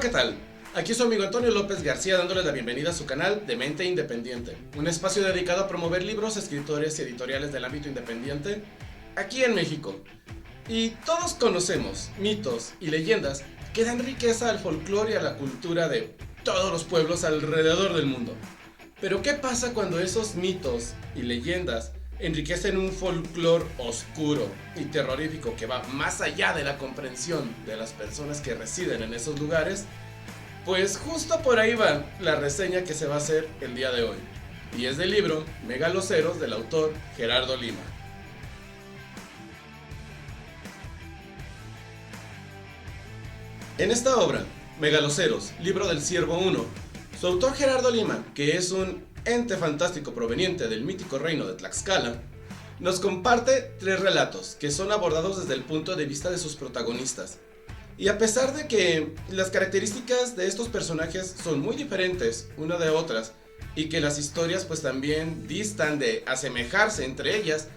¿qué tal? Aquí su amigo Antonio López García dándoles la bienvenida a su canal de Mente Independiente, un espacio dedicado a promover libros, escritores y editoriales del ámbito independiente aquí en México. Y todos conocemos mitos y leyendas que dan riqueza al folclore y a la cultura de todos los pueblos alrededor del mundo. Pero ¿qué pasa cuando esos mitos y leyendas enriquecen un folclore oscuro y terrorífico que va más allá de la comprensión de las personas que residen en esos lugares? Pues justo por ahí va la reseña que se va a hacer el día de hoy, y es del libro Megaloceros del autor Gerardo Lima. En esta obra, Megaloceros, libro del Ciervo I, su autor Gerardo Lima, que es un ente fantástico proveniente del mítico reino de Tlaxcala, nos comparte 3 relatos que son abordados desde el punto de vista de sus protagonistas. Y a pesar de que las características de estos personajes son muy diferentes una de otras, y que las historias pues también distan de asemejarse entre ellas,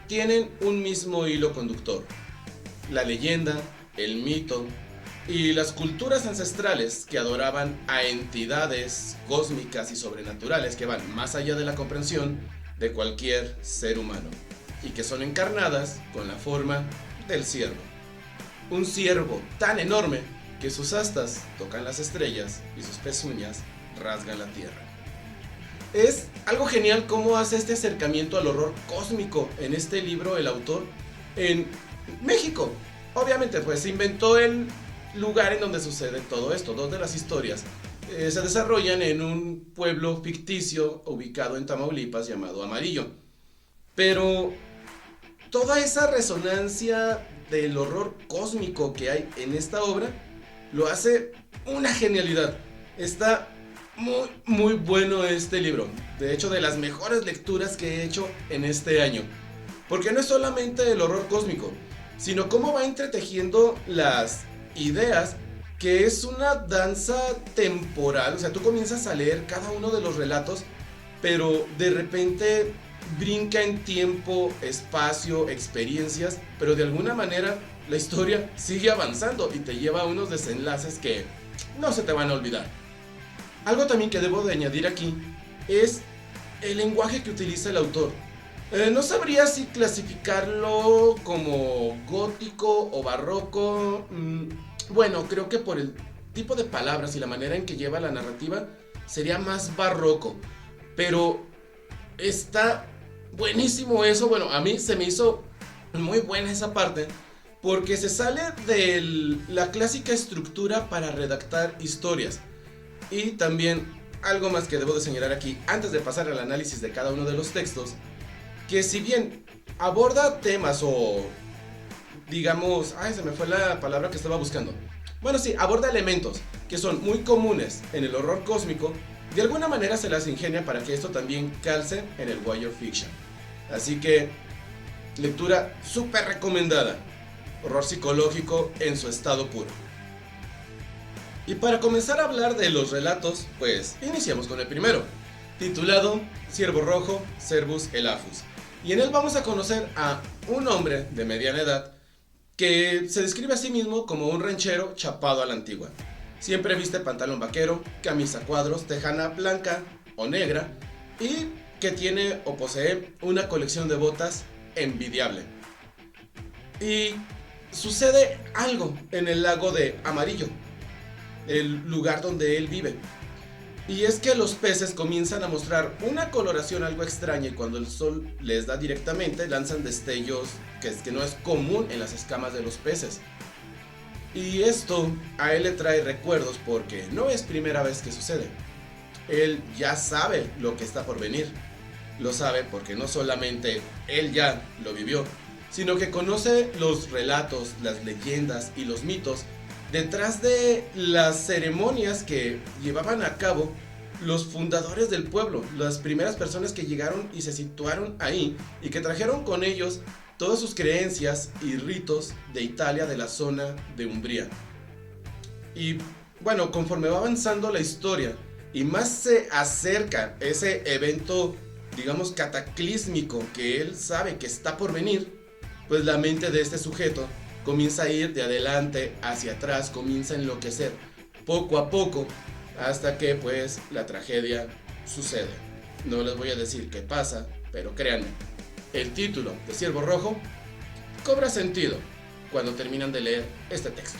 tienen un mismo hilo conductor: la leyenda, el mito y las culturas ancestrales que adoraban a entidades cósmicas y sobrenaturales que van más allá de la comprensión de cualquier ser humano, y que son encarnadas con la forma del ciervo. Un ciervo tan enorme que sus astas tocan las estrellas y sus pezuñas rasgan la tierra. Es algo genial cómo hace este acercamiento al horror cósmico en este libro el autor en México. Obviamente pues se inventó el lugar en donde sucede todo esto. 2 de las historias se desarrollan en un pueblo ficticio ubicado en Tamaulipas llamado Amarillo. Pero toda esa resonancia del horror cósmico que hay en esta obra lo hace una genialidad. Está muy bueno este libro. De hecho, de las mejores lecturas que he hecho en este año. Porque no es solamente el horror cósmico, sino cómo va entretejiendo las ideas, que es una danza temporal. O sea, tú comienzas a leer cada uno de los relatos, pero de repente brinca en tiempo, espacio, experiencias, pero de alguna manera la historia sigue avanzando y te lleva a unos desenlaces que no se te van a olvidar. Algo también que debo de añadir aquí es el lenguaje que utiliza el autor. No sabría si clasificarlo como gótico o barroco. Bueno, creo que por el tipo de palabras y la manera en que lleva la narrativa sería más barroco, pero está buenísimo eso. Bueno, a mí se me hizo muy buena esa parte, porque se sale de la clásica estructura para redactar historias. Y también algo más que debo de señalar aquí antes de pasar al análisis de cada uno de los textos, que si bien aborda temas o digamos, se me fue la palabra que estaba buscando. Bueno, sí, aborda elementos que son muy comunes en el horror cósmico. De alguna manera se las ingenia para que esto también calce en el wire fiction. Así que, lectura súper recomendada. Horror psicológico en su estado puro. Y para comenzar a hablar de los relatos, pues iniciamos con el primero, titulado Ciervo Rojo, Cervus Elaphus. Y en él vamos a conocer a un hombre de mediana edad que se describe a sí mismo como un ranchero chapado a la antigua. Siempre viste pantalón vaquero, camisa cuadros, tejana blanca o negra, y que tiene o posee una colección de botas envidiable. Y sucede algo en el lago de Amarillo, el lugar donde él vive. Y es que los peces comienzan a mostrar una coloración algo extraña, y cuando el sol les da directamente lanzan destellos que no es común en las escamas de los peces. Y esto a él le trae recuerdos, porque no es primera vez que sucede. Él ya sabe lo que está por venir. Lo sabe porque no solamente él ya lo vivió, sino que conoce los relatos, las leyendas y los mitos detrás de las ceremonias que llevaban a cabo los fundadores del pueblo, las primeras personas que llegaron y se situaron ahí y que trajeron con ellos todas sus creencias y ritos de Italia, de la zona de Umbría. Y bueno, conforme va avanzando la historia y más se acerca ese evento, digamos, cataclísmico que él sabe que está por venir, pues la mente de este sujeto comienza a ir de adelante hacia atrás, comienza a enloquecer, poco a poco hasta que pues la tragedia sucede. No les voy a decir qué pasa, pero créanme, el título de Ciervo Rojo cobra sentido cuando terminan de leer este texto.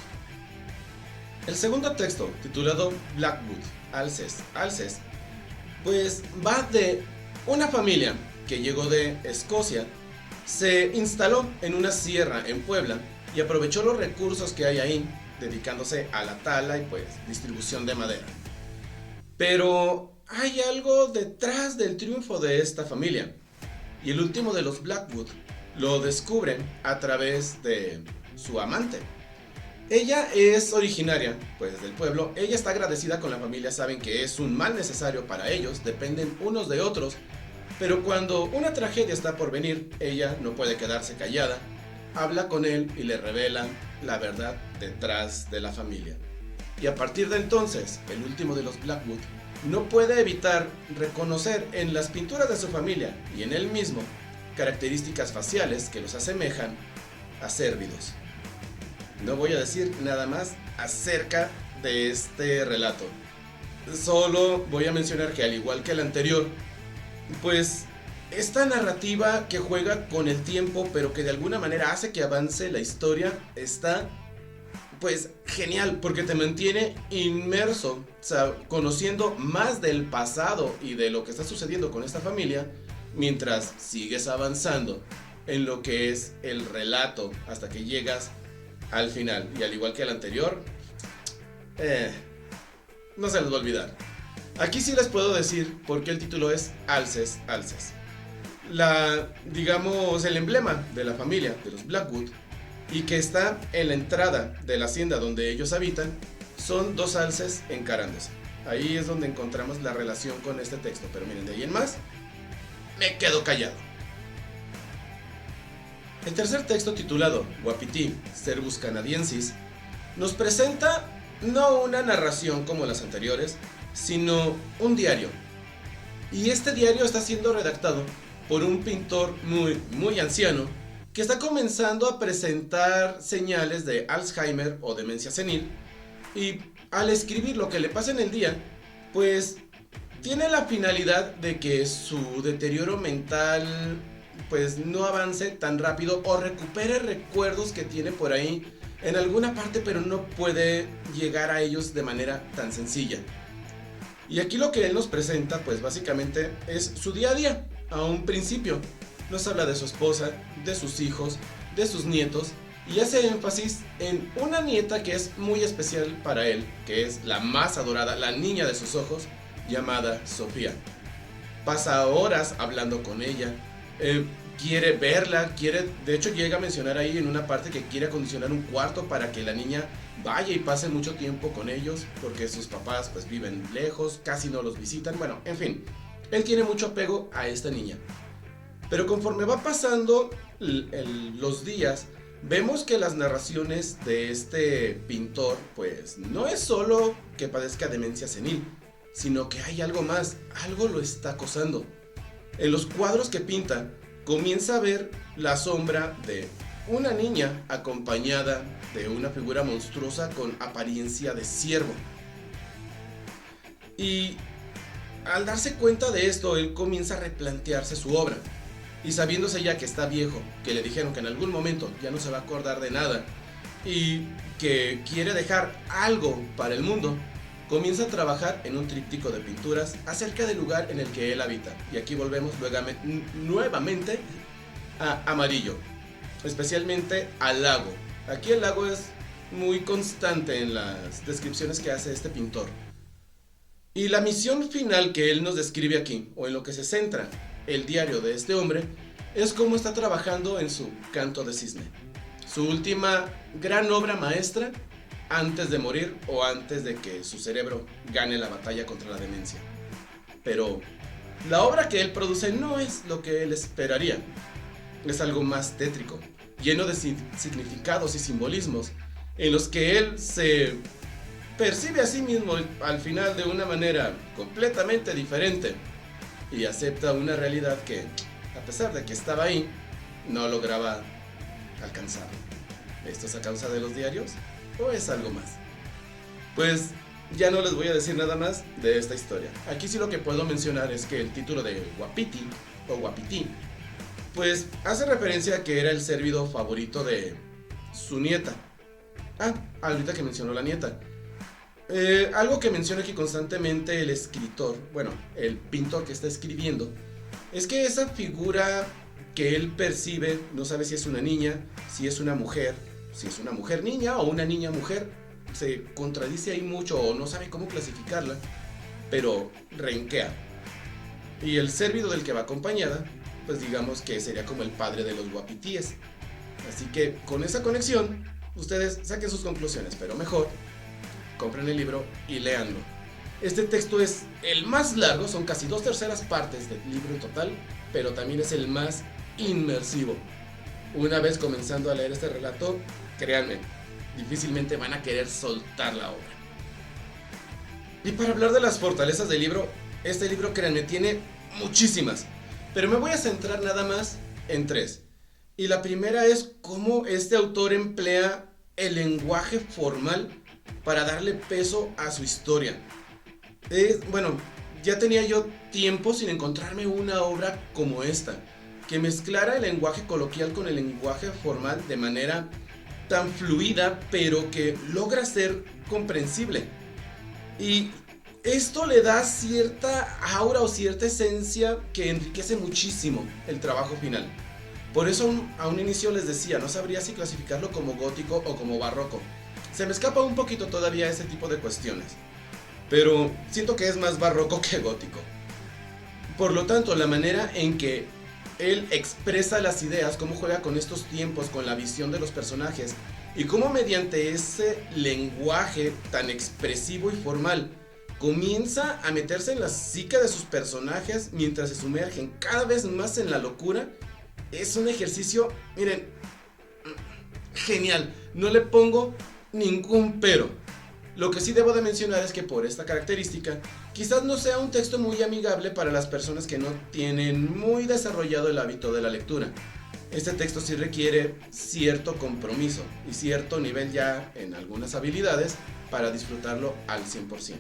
El segundo texto, titulado Blackwood, Alces, pues va de una familia que llegó de Escocia, se instaló en una sierra en Puebla y aprovechó los recursos que hay ahí, dedicándose a la tala y pues distribución de madera. Pero hay algo detrás del triunfo de esta familia, y el último de los Blackwood lo descubren a través de su amante. Ella es originaria pues del pueblo, ella está agradecida con la familia, saben que es un mal necesario para ellos, dependen unos de otros, pero cuando una tragedia está por venir, ella no puede quedarse callada, habla con él y le revela la verdad detrás de la familia. Y a partir de entonces, el último de los Blackwood no puede evitar reconocer en las pinturas de su familia y en él mismo características faciales que los asemejan a cérvidos. No voy a decir nada más acerca de este relato. Solo voy a mencionar que al igual que el anterior, pues esta narrativa que juega con el tiempo, pero que de alguna manera hace que avance la historia, está pues genial, porque te mantiene inmerso, o sea, conociendo más del pasado y de lo que está sucediendo con esta familia, mientras sigues avanzando en lo que es el relato hasta que llegas al final. Y al igual que el anterior, no se les va a olvidar. Aquí sí les puedo decir por qué el título es Alces. Digamos, el emblema de la familia de los Blackwood, y que está en la entrada de la hacienda donde ellos habitan, son dos alces encarándose. Ahí es donde encontramos la relación con este texto, pero miren, de ahí en más, me quedo callado. El tercer texto, titulado Wapiti Cervus Canadiensis, nos presenta no una narración como las anteriores, sino un diario. Y este diario está siendo redactado por un pintor muy anciano, que está comenzando a presentar señales de Alzheimer o demencia senil, y al escribir lo que le pasa en el día, pues tiene la finalidad de que su deterioro mental pues no avance tan rápido o recupere recuerdos que tiene por ahí en alguna parte, pero no puede llegar a ellos de manera tan sencilla. Y aquí lo que él nos presenta pues básicamente es su día a día. A un principio nos habla de su esposa, de sus hijos, de sus nietos, y hace énfasis en una nieta que es muy especial para él, que es la más adorada, la niña de sus ojos, llamada Sofía. Pasa horas hablando con ella, quiere verla, de hecho llega a mencionar ahí en una parte que quiere acondicionar un cuarto para que la niña vaya y pase mucho tiempo con ellos, porque sus papás pues viven lejos, casi no los visitan, bueno, en fin, él tiene mucho apego a esta niña. Pero conforme va pasando los días, vemos que las narraciones de este pintor pues no es solo que padezca demencia senil, sino que hay algo más, algo lo está acosando. En los cuadros que pinta, comienza a ver la sombra de una niña acompañada de una figura monstruosa con apariencia de ciervo. Y al darse cuenta de esto, él comienza a replantearse su obra. Y sabiéndose ya que está viejo, que le dijeron que en algún momento ya no se va a acordar de nada y que quiere dejar algo para el mundo, comienza a trabajar en un tríptico de pinturas acerca del lugar en el que él habita. Y aquí volvemos nuevamente a Amarillo, especialmente al lago. Aquí el lago es muy constante en las descripciones que hace este pintor. Y la misión final que él nos describe aquí, o en lo que se centra el diario de este hombre, es cómo está trabajando en su Canto de Cisne, su última gran obra maestra antes de morir o antes de que su cerebro gane la batalla contra la demencia. Pero la obra que él produce no es lo que él esperaría, es algo más tétrico, lleno de significados y simbolismos, en los que él se percibe a sí mismo al final de una manera completamente diferente y acepta una realidad que, a pesar de que estaba ahí, no lograba alcanzar. ¿Esto es a causa de los diarios o es algo más? Pues ya no les voy a decir nada más de esta historia. Aquí sí lo que puedo mencionar es que el título de Wapiti o Wapiti pues hace referencia a que era el cérvido favorito de su nieta. Ahorita que mencionó la nieta. Algo que menciona aquí constantemente el escritor, bueno, el pintor que está escribiendo, es que esa figura que él percibe, no sabe si es una niña, si es una mujer, si es una mujer niña o una niña mujer, se contradice ahí mucho o no sabe cómo clasificarla, pero renquea. Y el cérvido del que va acompañada, pues digamos que sería como el padre de los guapitíes. Así que con esa conexión, ustedes saquen sus conclusiones, pero mejor compren el libro y léanlo. Este texto es el más largo, son casi 2/3 partes del libro en total, pero también es el más inmersivo. Una vez comenzando a leer este relato, créanme, difícilmente van a querer soltar la obra. Y para hablar de las fortalezas del libro, este libro, créanme, tiene muchísimas, pero me voy a centrar nada más en 3. Y la primera es cómo este autor emplea el lenguaje formal para darle peso a su historia. Bueno, ya tenía yo tiempo sin encontrarme una obra como esta, que mezclara el lenguaje coloquial con el lenguaje formal de manera tan fluida, pero que logra ser comprensible. Y esto le da cierta aura o cierta esencia que enriquece muchísimo el trabajo final. Por eso a un inicio les decía, no sabría si clasificarlo como gótico o como barroco. Se me escapa un poquito todavía ese tipo de cuestiones, pero siento que es más barroco que gótico. Por lo tanto, la manera en que él expresa las ideas, cómo juega con estos tiempos, con la visión de los personajes, y cómo mediante ese lenguaje tan expresivo y formal comienza a meterse en la psique de sus personajes mientras se sumergen cada vez más en la locura, es un ejercicio, miren, genial. No le pongo ningún pero. Lo que sí debo de mencionar es que por esta característica, quizás no sea un texto muy amigable para las personas que no tienen muy desarrollado el hábito de la lectura. Este texto sí requiere cierto compromiso y cierto nivel ya en algunas habilidades para disfrutarlo al 100%.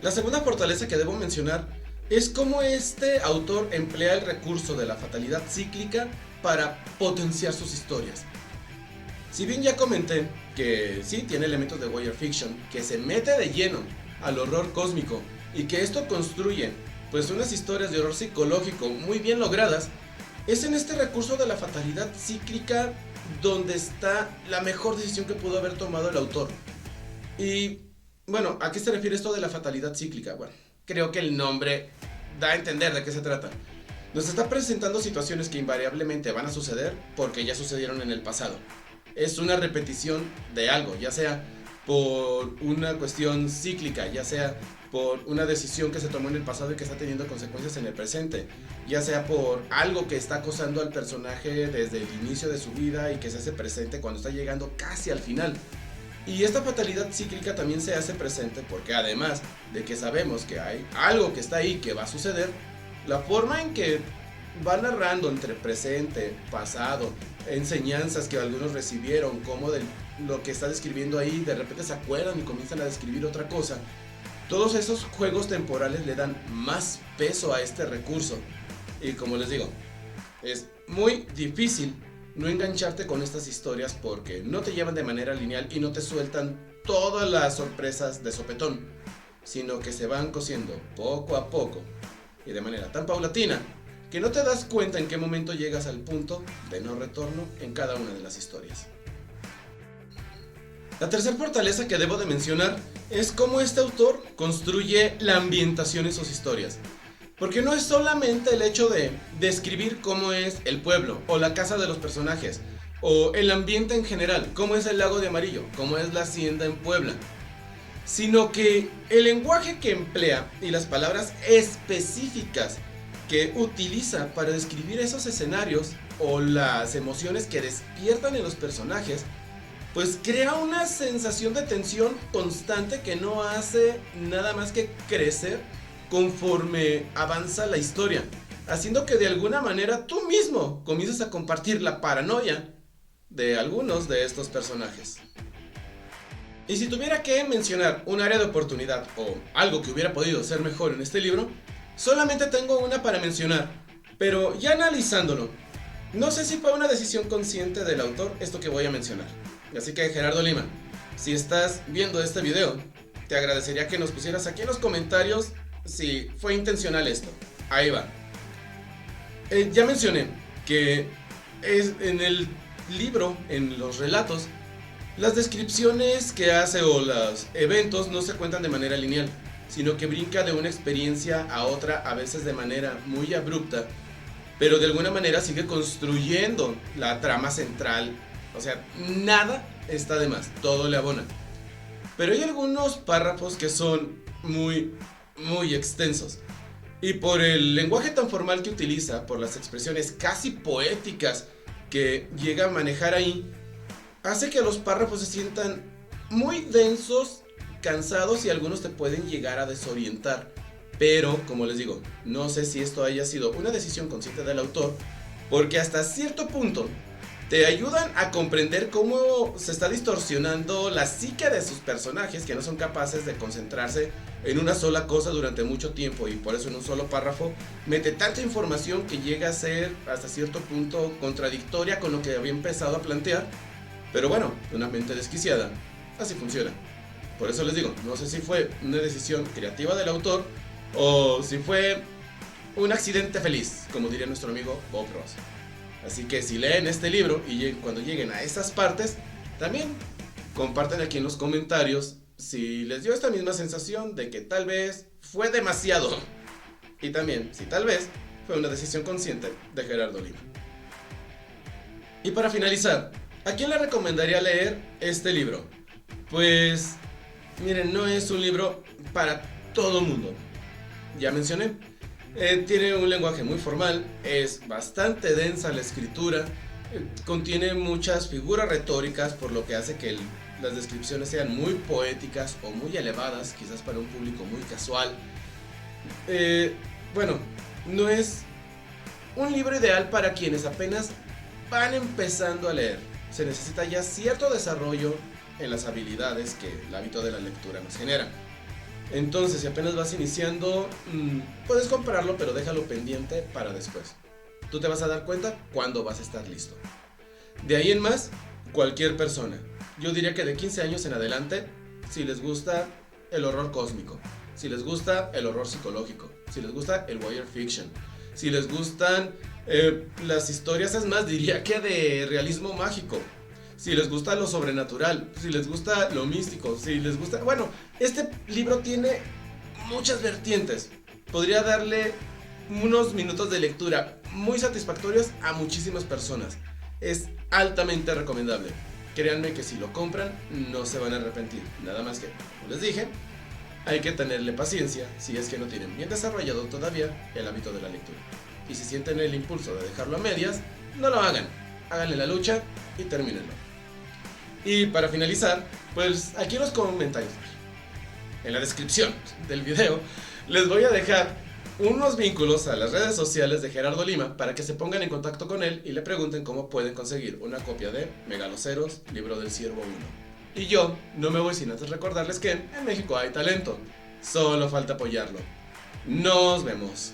La segunda fortaleza que debo mencionar es cómo este autor emplea el recurso de la fatalidad cíclica para potenciar sus historias. Si bien ya comenté que sí tiene elementos de Wire Fiction, que se mete de lleno al horror cósmico y que esto construye pues unas historias de horror psicológico muy bien logradas, es en este recurso de la fatalidad cíclica donde está la mejor decisión que pudo haber tomado el autor. Y bueno, ¿a qué se refiere esto de la fatalidad cíclica? Bueno, creo que el nombre da a entender de qué se trata. Nos está presentando situaciones que invariablemente van a suceder porque ya sucedieron en el pasado. Es una repetición de algo, ya sea por una cuestión cíclica, ya sea por una decisión que se tomó en el pasado y que está teniendo consecuencias en el presente, ya sea por algo que está acosando al personaje desde el inicio de su vida y que se hace presente cuando está llegando casi al final. Y esta fatalidad cíclica también se hace presente porque además de que sabemos que hay algo que está ahí que va a suceder, la forma en que va narrando entre presente, pasado, enseñanzas que algunos recibieron, como de lo que está describiendo ahí, de repente se acuerdan y comienzan a describir otra cosa. Todos esos juegos temporales le dan más peso a este recurso. Y como les digo, es muy difícil no engancharte con estas historias porque no te llevan de manera lineal y no te sueltan todas las sorpresas de sopetón, sino que se van cociendo poco a poco y de manera tan paulatina que no te das cuenta en qué momento llegas al punto de no retorno en cada una de las historias. La tercera fortaleza que debo de mencionar es cómo este autor construye la ambientación en sus historias. Porque no es solamente el hecho de describir cómo es el pueblo, o la casa de los personajes, o el ambiente en general, cómo es el lago de Amarillo, cómo es la hacienda en Puebla, sino que el lenguaje que emplea y las palabras específicas que utiliza para describir esos escenarios o las emociones que despiertan en los personajes, pues crea una sensación de tensión constante que no hace nada más que crecer conforme avanza la historia, haciendo que de alguna manera tú mismo comiences a compartir la paranoia de algunos de estos personajes. Y si tuviera que mencionar un área de oportunidad o algo que hubiera podido ser mejor en este libro, solamente tengo una para mencionar, pero ya analizándolo, no sé si fue una decisión consciente del autor esto que voy a mencionar. Así que Gerardo Lima, si estás viendo este video, te agradecería que nos pusieras aquí en los comentarios si fue intencional esto. Ahí va. Ya mencioné que en el libro, en los relatos, las descripciones que hace o los eventos no se cuentan de manera lineal, sino que brinca de una experiencia a otra, a veces de manera muy abrupta, pero de alguna manera sigue construyendo la trama central. O sea, nada está de más, todo le abona. Pero hay algunos párrafos que son muy extensos. Y por el lenguaje tan formal que utiliza, por las expresiones casi poéticas que llega a manejar ahí, hace que los párrafos se sientan muy densos, cansados y algunos te pueden llegar a desorientar. Pero, como les digo, no sé si esto haya sido una decisión consciente del autor, porque hasta cierto punto te ayudan a comprender cómo se está distorsionando la psique de sus personajes, que no son capaces de concentrarse en una sola cosa durante mucho tiempo, y por eso en un solo párrafo mete tanta información que llega a ser hasta cierto punto contradictoria con lo que había empezado a plantear. Pero bueno, una mente desquiciada, así funciona. Por eso les digo, no sé si fue una decisión creativa del autor o si fue un accidente feliz, como diría nuestro amigo Bob Ross. Así que si leen este libro y cuando lleguen a estas partes, también comparten aquí en los comentarios si les dio esta misma sensación de que tal vez fue demasiado. Y también si tal vez fue una decisión consciente de Gerardo Lima. Y para finalizar, ¿a quién le recomendaría leer este libro? Pues miren, no es un libro para todo mundo. Ya mencioné, tiene un lenguaje muy formal, es bastante densa la escritura, contiene muchas figuras retóricas, por lo que hace que las descripciones sean muy poéticas o muy elevadas, quizás para un público muy casual. Bueno, no es un libro ideal para quienes apenas van empezando a leer. Se necesita ya cierto desarrollo en las habilidades que el hábito de la lectura nos genera. Entonces, si apenas vas iniciando, puedes comprarlo, pero déjalo pendiente para después. Tú te vas a dar cuenta cuando vas a estar listo. De ahí en más, cualquier persona. Yo diría que de 15 años en adelante, si les gusta el horror cósmico, si les gusta el horror psicológico, si les gusta el wire fiction, si les gustan las historias, es más, diría que de realismo mágico, si les gusta lo sobrenatural, si les gusta lo místico, si les gusta... Bueno, este libro tiene muchas vertientes. Podría darle unos minutos de lectura muy satisfactorios a muchísimas personas. Es altamente recomendable. Créanme que si lo compran, no se van a arrepentir. Nada más que, como les dije, hay que tenerle paciencia si es que no tienen bien desarrollado todavía el hábito de la lectura. Y si sienten el impulso de dejarlo a medias, no lo hagan. Háganle la lucha y termínenlo. Y para finalizar, pues aquí en los comentarios, en la descripción del video, les voy a dejar unos vínculos a las redes sociales de Gerardo Lima para que se pongan en contacto con él y le pregunten cómo pueden conseguir una copia de Megaloceros, libro del Ciervo 1. Y yo no me voy sin antes recordarles que en México hay talento, solo falta apoyarlo. Nos vemos.